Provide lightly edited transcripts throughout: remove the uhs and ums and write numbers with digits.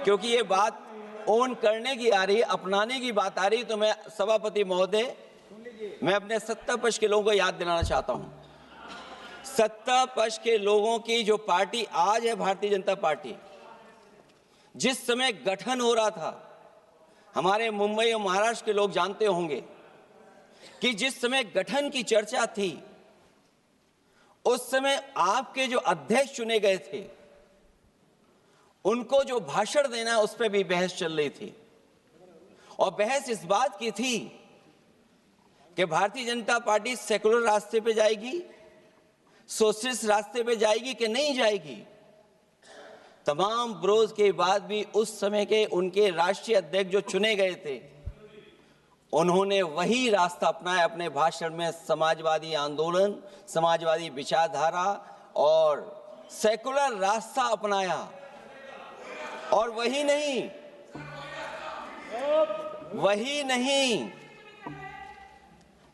क्योंकि ये बात ओन करने की आ रही, अपनाने की बात आ रही, तो मैं सभापति महोदय, मैं अपने सत्ता पक्ष के लोगों को याद दिलाना चाहता हूं। सत्ता पक्ष के लोगों की जो पार्टी आज है, भारतीय जनता पार्टी, जिस समय गठन हो रहा था, हमारे मुंबई और महाराष्ट्र के लोग जानते होंगे कि जिस समय गठन की चर्चा थी, उस समय आपके जो अध्यक्ष चुने गए थे, उनको जो भाषण देना है उस पर भी बहस चल रही थी। और बहस इस बात की थी कि भारतीय जनता पार्टी सेकुलर रास्ते पे जाएगी, सोशलिस्ट रास्ते पे जाएगी कि नहीं जाएगी। तमाम विरोध के बाद भी उस समय के उनके राष्ट्रीय अध्यक्ष जो चुने गए थे, उन्होंने वही रास्ता अपनाया अपने भाषण में। समाजवादी आंदोलन, समाजवादी विचारधारा और सेकुलर रास्ता अपनाया। और वही नहीं,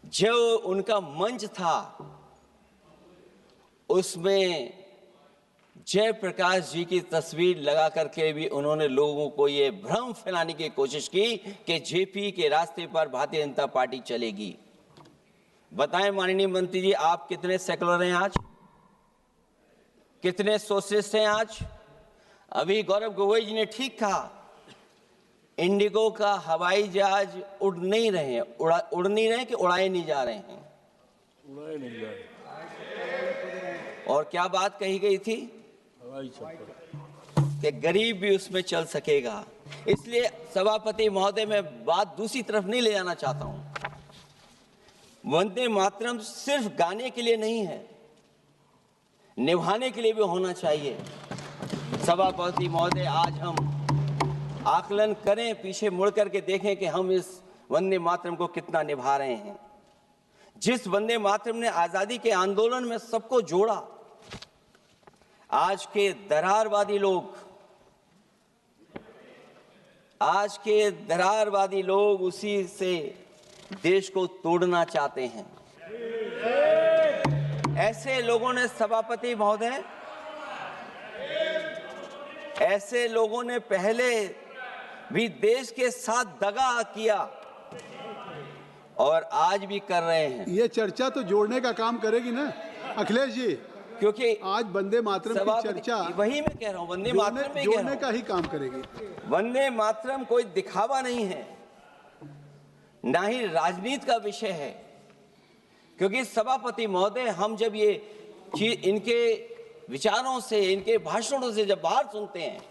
जो उनका मंच था, उसमें जयप्रकाश जी की तस्वीर लगा करके भी उन्होंने लोगों को ये भ्रम फैलाने की कोशिश की कि जेपी के रास्ते पर भारतीय जनता पार्टी चलेगी। बताएं माननीय मंत्री जी, आप कितने सेकुलर हैं आज, कितने सोशलिस्ट हैं आज? अभी गौरव गोगोई जी ने ठीक कहा, इंडिगो का हवाई जहाज उड़ नहीं रहे हैं, उड़ नहीं रहे कि उड़ाए नहीं जा रहे हैं? उड़ाए नहीं जा रहे। और क्या बात कही गई थी कि गरीब भी उसमें चल सकेगा। इसलिए सभापति महोदय, मैं बात दूसरी तरफ नहीं ले जाना चाहता हूं। वंदे मातरम सिर्फ गाने के लिए नहीं है, निभाने के लिए भी होना चाहिए। सभापति महोदय, आज हम आकलन करें, पीछे मुड़ करके देखें कि हम इस वंदे मातरम को कितना निभा रहे हैं। जिस वंदे मातरम ने आजादी के आंदोलन में सबको जोड़ा, आज के दरारवादी लोग उसी से देश को तोड़ना चाहते हैं। ऐसे लोगों ने, सभापति महोदय, ऐसे लोगों ने पहले भी देश के साथ दगा किया और आज भी कर रहे हैं। ये चर्चा तो जोड़ने का काम करेगी ना अखिलेश जी, क्योंकि आज वंदे मातरम की चर्चा, वही मैं कह रहा हूं, वंदे मातरम में जोड़ने का ही काम करेगी। वंदे मातरम कोई दिखावा नहीं है, ना ही राजनीति का विषय है। क्योंकि सभापति महोदय, हम जब ये चीज इनके विचारों से, इनके भाषणों से जब बाहर सुनते हैं,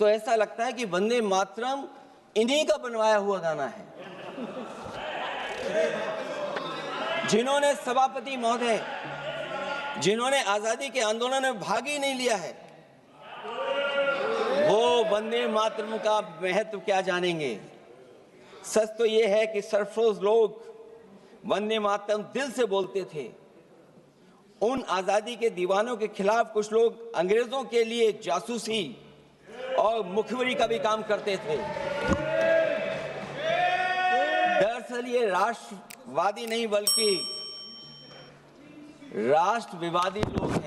तो ऐसा लगता है कि वंदे मातरम इन्हीं का बनवाया हुआ गाना है। जिन्होंने, सभापति महोदय, जिन्होंने आजादी के आंदोलन में भाग ही नहीं लिया है, वो वंदे मातरम का महत्व क्या जानेंगे। सच तो ये है कि सरफरोश लोग वंदे मातरम दिल से बोलते थे। उन आजादी के दीवानों के खिलाफ कुछ लोग अंग्रेजों के लिए जासूसी और मुखबिरी का भी काम करते थे। दरअसल ये राष्ट्रवादी नहीं बल्कि राष्ट्र विवादी लोग हैं।